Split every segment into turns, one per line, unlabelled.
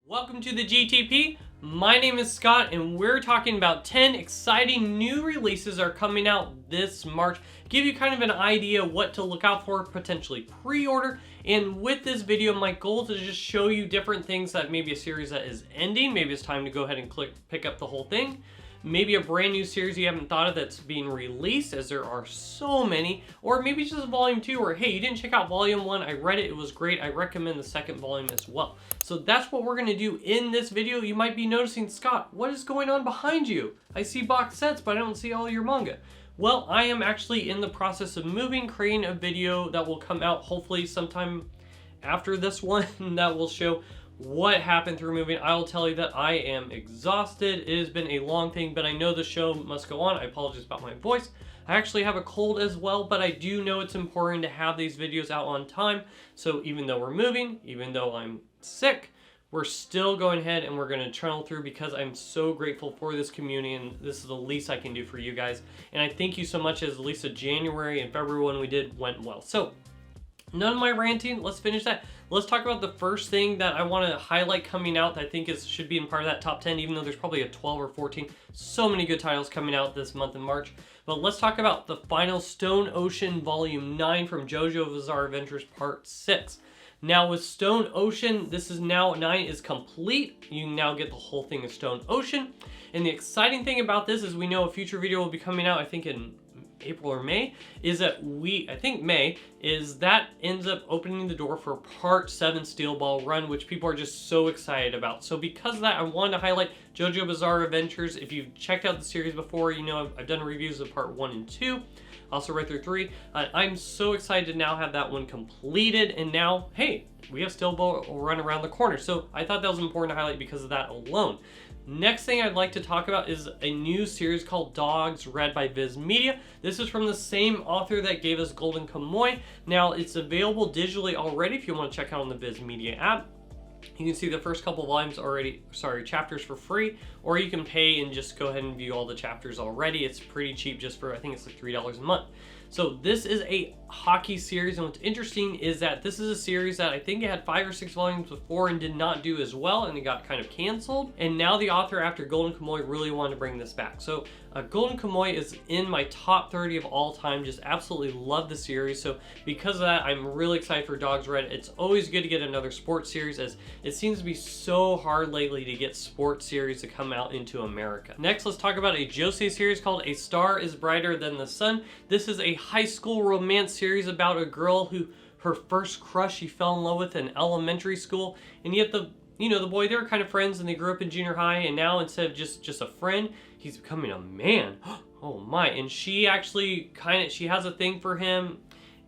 Welcome to the GTP. My name is Scott and we're talking about 10 exciting new releases that are coming out this March. Give you kind of an idea what to look out for, potentially pre-order. And with this video, my goal is to just show you different things that maybe a series that is ending. Maybe it's time to go ahead and pick up the whole thing. Maybe a brand new series you haven't thought of that's being released, as there are so many. Or maybe just volume 2, or hey, you didn't check out volume 1, I read it, it was great, I recommend the second volume as well. So that's what we're going to do in this video. You might be noticing, Scott, what is going on behind you? I see box sets, but I don't see all your manga. Well, I am actually in the process of moving, creating a video that will come out hopefully sometime after this one that will show what happened through moving. I'll tell you that I am exhausted. It has been a long thing, but I know the show must go on. I apologize about my voice. I actually have a cold as well, but I do know it's important to have these videos out on time. So even though we're moving, even though I'm sick, we're still going ahead and we're going to channel through because I'm so grateful for this community, and this is the least I can do for you guys. And I thank you so much, as at least January and February one we did went well. So none of my ranting, let's finish that. Let's talk about the first thing that I want to highlight coming out that I think should be in part of that top 10, even though there's probably a 12 or 14. So many good titles coming out this month in March. But let's talk about the final Stone Ocean Volume 9 from JoJo Bizarre Adventures Part 6. Now with Stone Ocean, this is now 9 is complete. You can now get the whole thing of Stone Ocean. And the exciting thing about this is we know a future video will be coming out, I think in April or May, is that I think May, is that ends up opening the door for Part 7 Steel Ball Run, which people are just so excited about. So because of that, I wanted to highlight JoJo Bizarre Adventures. If you've checked out the series before, you know I've done reviews of Part 1 and 2. Also right through 3. I'm so excited to now have that one completed, and now, hey, we have Steel Ball Run around the corner. So I thought that was important to highlight because of that alone. Next thing I'd like to talk about is a new series called Dogsred by Viz Media. This is from the same author that gave us Golden Kamuy. Now it's available digitally already if you want to check out on the Viz Media app. You can see the first couple volumes already, chapters for free, or you can pay and just go ahead and view all the chapters already. It's pretty cheap, just for, I think it's like $3 a month. So this is a hockey series, and what's interesting is that this is a series that I think it had 5 or 6 volumes before and did not do as well, and it got kind of canceled. And now the author, after Golden Kamuy, really wanted to bring this back. So Golden Kamuy is in my top 30 of all time. Just absolutely love the series. So because of that, I'm really excited for Dogsred. It's always good to get another sports series, as it seems to be so hard lately to get sports series to come out into America. Next, let's talk about a josei series called A Star is Brighter Than the Sun. This is a high school romance series about a girl who her first crush she fell in love with in elementary school, and yet the boy, they were kind of friends and they grew up in junior high, and now instead of just a friend, he's becoming a man. Oh my. And she actually she has a thing for him,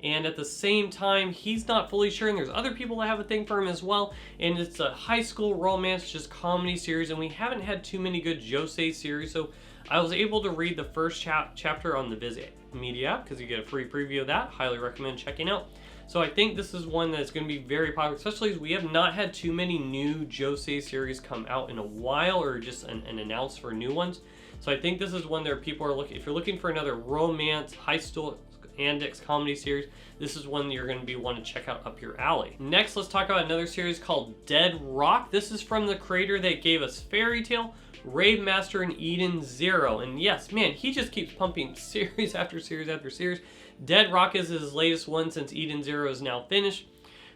and at the same time he's not fully sure, and there's other people that have a thing for him as well. And it's a high school romance, just comedy series, and we haven't had too many good josei series, so I was able to read the first chapter on the Viz Media app because you get a free preview of that. Highly recommend checking out. So I think this is one that's going to be very popular, especially as we have not had too many new josei series come out in a while, or just an announce for new ones. So I think this is one that people are looking, if you're looking for another romance, high school index comedy series, this is one that you're going to want to check out up your alley. Next, let's talk about another series called Dead Rock. This is from the creator that gave us Fairy Tail, Rave Master, and Eden Zero. And yes, man, he just keeps pumping series after series after series. Dead Rock is his latest one since Eden Zero is now finished.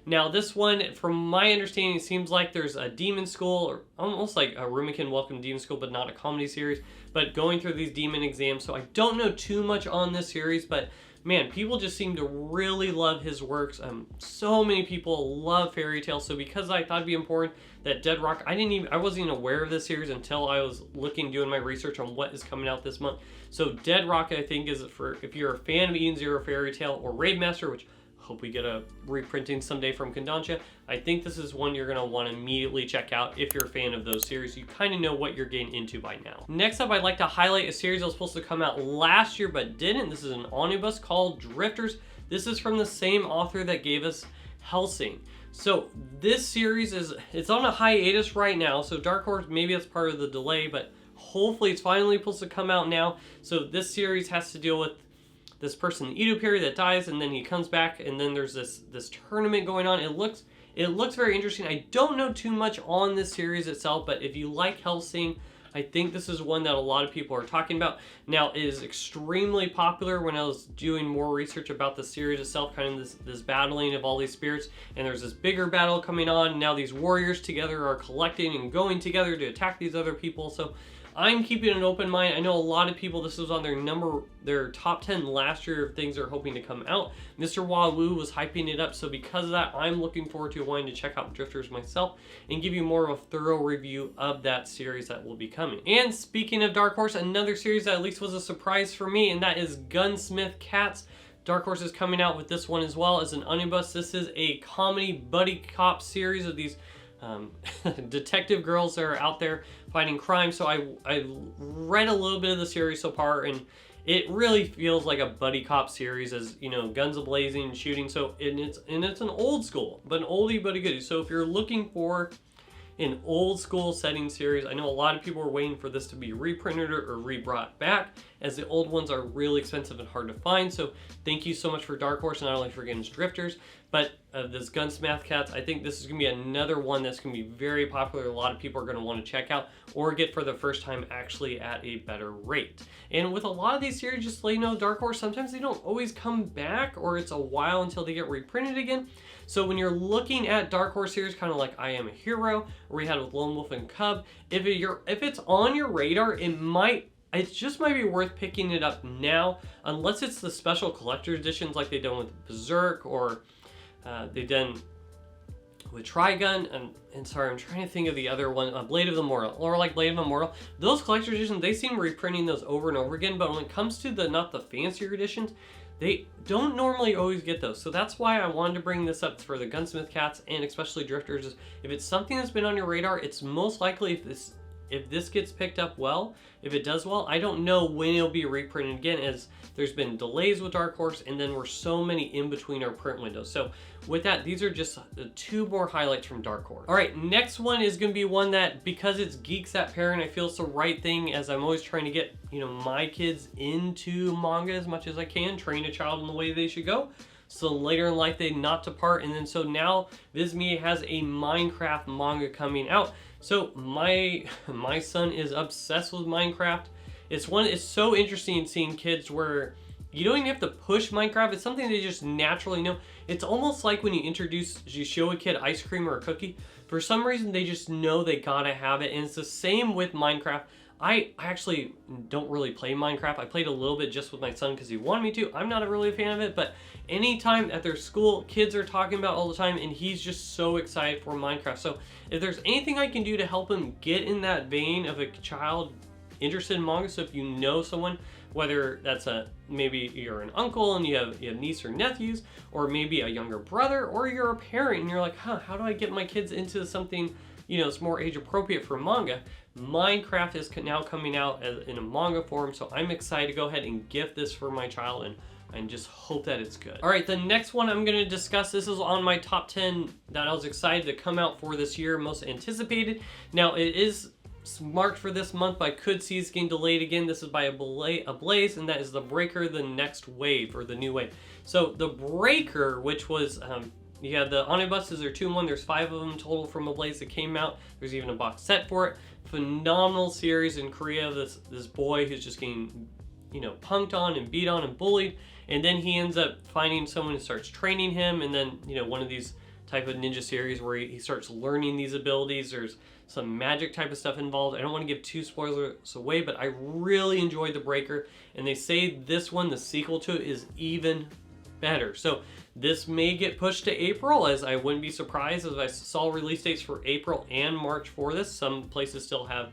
Now this one, from my understanding, seems like there's a demon school, or almost like a Rumikin Welcome Demon School, but not a comedy series, but going through these demon exams. So I don't know too much on this series, but man, people just seem to really love his works. So many people love Fairy Tail, so because I thought it'd be important that Dead Rock, I wasn't even aware of this series until I was doing my research on what is coming out this month. So Dead Rock, I think, is for if you're a fan of Eden Zero, Fairy Tail, or Rave Master, which hope we get a reprinting someday from Kodansha. I think this is one you're going to want to immediately check out if you're a fan of those series. You kind of know what you're getting into by now. Next up, I'd like to highlight a series that was supposed to come out last year but didn't. This is an omnibus called Drifters. This is from the same author that gave us Hellsing. So this series it's on a hiatus right now, so Dark Horse, maybe that's part of the delay, but hopefully it's finally supposed to come out now. So this series has to deal with this person in the Edo period that dies, and then he comes back, and then there's this tournament going on. It looks It looks very interesting. I don't know too much on this series itself, but if you like Hellsing, I think this is one that a lot of people are talking about. Now, it is extremely popular. When I was doing more research about the series itself, kind of this battling of all these spirits, and there's this bigger battle coming on. Now these warriors together are collecting and going together to attack these other people. So I'm keeping an open mind. I know a lot of people, this was on their top 10 last year of things they're hoping to come out. Mr. Wawu was hyping it up, so because of that, I'm looking forward to wanting to check out Drifters myself and give you more of a thorough review of that series that will be coming. And speaking of Dark Horse, another series that at least was a surprise for me, and that is Gunsmith Cats. Dark Horse is coming out with this one as well as an omnibus. This is a comedy buddy cop series of these detective girls that are out there fighting crime. So I read a little bit of the series so far, and it really feels like a buddy cop series, as you know, guns a-blazing, shooting. So it's an old school, but an oldie but a goodie. So if you're looking for an old school setting series, I know a lot of people are waiting for this to be reprinted or re-brought back, as the old ones are really expensive and hard to find. So thank you so much for Dark Horse, not only for getting Drifters, but this Gunsmith Cats. I think this is going to be another one that's going to be very popular. A lot of people are going to want to check out or get for the first time actually at a better rate. And with a lot of these series, just to let you know, Dark Horse, sometimes they don't always come back, or it's a while until they get reprinted again. So when you're looking at Dark Horse series, kind of like I Am a Hero, or we had with Lone Wolf and Cub, if it's on your radar, it just might be worth picking it up now, unless it's the special collector editions like they've done with Berserk, or they've done with Trigun, and sorry, I'm trying to think of the other one, Blade of the Immortal, or like Blade of Immortal. Those collector editions, they seem reprinting those over and over again, but when it comes to not the fancier editions, they don't normally always get those. So that's why I wanted to bring this up for the Gunsmith Cats, and especially Drifters. Is if it's something that's been on your radar, it's most likely, if this gets picked up well, if it does well, I don't know when it'll be reprinted again, as there's been delays with Dark Horse, and then we're so many in between our print windows. So with that, these are just the 2 more highlights from Dark Horse. All right, next one is going to be one that, because it's Geeks That Parent, I feel it's the right thing, as I'm always trying to get, you know, my kids into manga as much as I can, train a child in the way they should go, so later in life they not depart. And then so now VizMe has a Minecraft manga coming out. So my son is obsessed with Minecraft. It's so interesting seeing kids where you don't even have to push Minecraft. It's something they just naturally know. It's almost like when you show a kid ice cream or a cookie. For some reason, they just know they gotta have it. And it's the same with Minecraft. I actually don't really play Minecraft. I played a little bit just with my son because he wanted me to. I'm not really a fan of it, but anytime at their school, kids are talking about it all the time, and he's just so excited for Minecraft. So if there's anything I can do to help him get in that vein of a child interested in manga, so if you know someone, whether that's maybe you're an uncle and you have niece or nephews, or maybe a younger brother, or you're a parent and you're like, how do I get my kids into something, you know, it's more age appropriate for manga. Minecraft is now coming out in a manga form, so I'm excited to go ahead and gift this for my child, and just hope that it's good. All right, the next one I'm going to discuss, this is on my top 10 that I was excited to come out for this year, most anticipated. Now, it is marked for this month, but I could see it's getting delayed again. This is by Ablaze, and that is The Breaker, The Next Wave, or The New Wave. So The Breaker, which was, you have the omnibuses, there are 2 in 1, there's 5 of them total from Ablaze that came out. There's even a box set for it. Phenomenal series in Korea. This boy who's just getting, you know, punked on and beat on and bullied, and then he ends up finding someone who starts training him, and then, you know, one of these type of ninja series where he starts learning these abilities. There's some magic type of stuff involved. I don't want to give too spoilers away, but I really enjoyed The Breaker, and they say this one, the sequel to it, is even better. So this may get pushed to April, as I wouldn't be surprised, as I saw release dates for April and March for this. Some places still have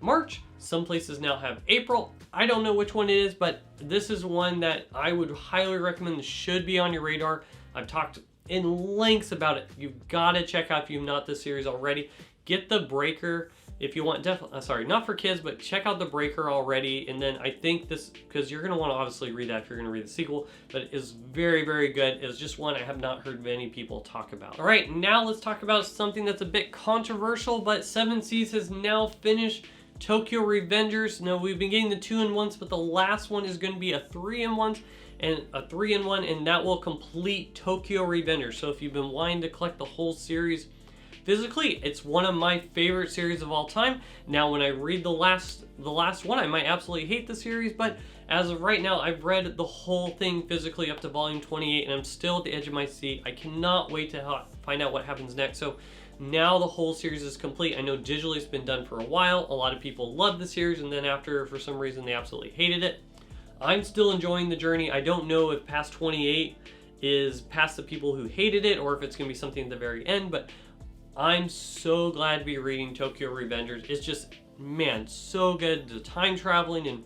March, some places now have April. I don't know which one it is, but this is one that I would highly recommend. Should be on your radar. I've talked in lengths about it. You've got to check out, if you've not this series already, get The Breaker. If you want, sorry, not for kids, but check out The Breaker already. And then I think this, because you're going to want to obviously read that if you're going to read the sequel, but it is very, very good. It's just one I have not heard many people talk about. All right, now let's talk about something that's a bit controversial, but 7 Seas has now finished Tokyo Revengers. Now, we've been getting the 2-in-1s, but the last one is going to be a 3-in-1s. and a 3-in-1, and that will complete Tokyo Revengers. So if you've been wanting to collect the whole series physically, it's one of my favorite series of all time. Now, when I read the last one, I might absolutely hate the series, but as of right now, I've read the whole thing physically up to volume 28, and I'm still at the edge of my seat. I cannot wait to find out what happens next. So now the whole series is complete. I know digitally it's been done for a while. A lot of people love the series, and then after, for some reason, they absolutely hated it. I'm still enjoying the journey. I don't know if past 28 is past the people who hated it, or if it's going to be something at the very end, but I'm so glad to be reading Tokyo Revengers. It's just, man, so good. The time traveling and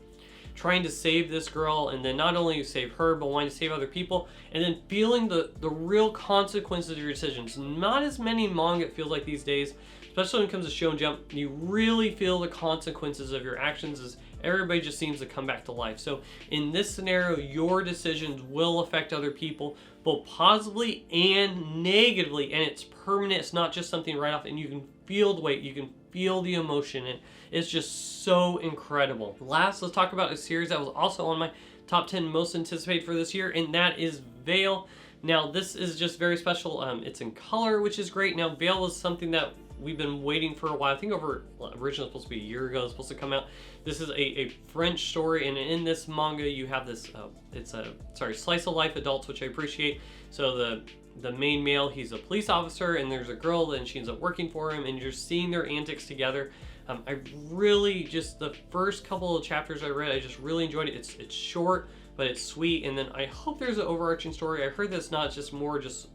trying to save this girl, and then not only save her, but wanting to save other people, and then feeling the real consequences of your decisions. Not as many manga, it feels like these days, especially when it comes to Shonen Jump. You really feel the consequences of your actions as everybody just seems to come back to life. So in this scenario, your decisions will affect other people, both positively and negatively, and it's permanent. It's not just something right off, and you can feel the weight, you can feel the emotion, and it's just so incredible. Last, let's talk about a series that was also on my top 10 most anticipated for this year, and that is Veil. Now, this is just very special. It's in color, which is great. Now, Veil was something that we've been waiting for a while. I think originally supposed to be a year ago, it's supposed to come out. This is a French story, and in this manga you have this, it's a, slice of life adults, which I appreciate. So the main male, he's a police officer, and there's a girl, and she ends up working for him, and you're seeing their antics together. I really, just the first couple of chapters I read, I just really enjoyed it. It's short, but it's sweet, and then I hope there's an overarching story. I heard that's not just more just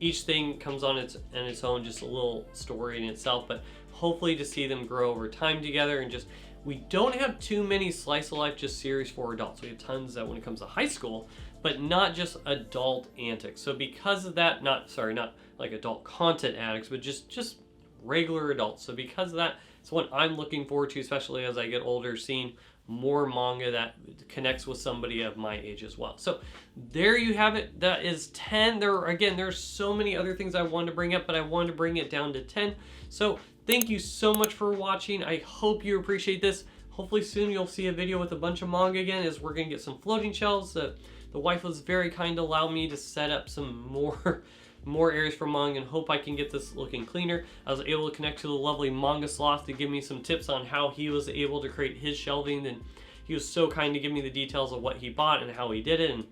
each thing comes on its own, just a little story in itself, but hopefully to see them grow over time together. And just, we don't have too many slice of life just series for adults. We have tons that when it comes to high school, but not just adult antics. So because of that, not like adult content addicts, but just regular adults. So because of that, it's what I'm looking forward to, especially as I get older, seeing more manga that connects with somebody of my age as well. So there you have it. That is 10. There's so many other things I wanted to bring up, but I wanted to bring it down to 10. So thank you so much for watching. I hope you appreciate this. Hopefully soon you'll see a video with a bunch of manga again, as we're gonna get some floating shelves. The wife was very kind to allow me to set up some more areas for manga, and hope I can get this looking cleaner. I was able to connect to the lovely Manga Sloth to give me some tips on how he was able to create his shelving, and he was so kind to give me the details of what he bought and how he did it, and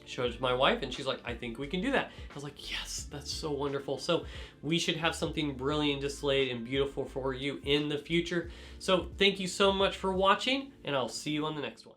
showed it to my wife, and she's like, I think we can do that. I was like, yes, that's so wonderful. So we should have something brilliant displayed and beautiful for you in the future. So thank you so much for watching, and I'll see you on the next one.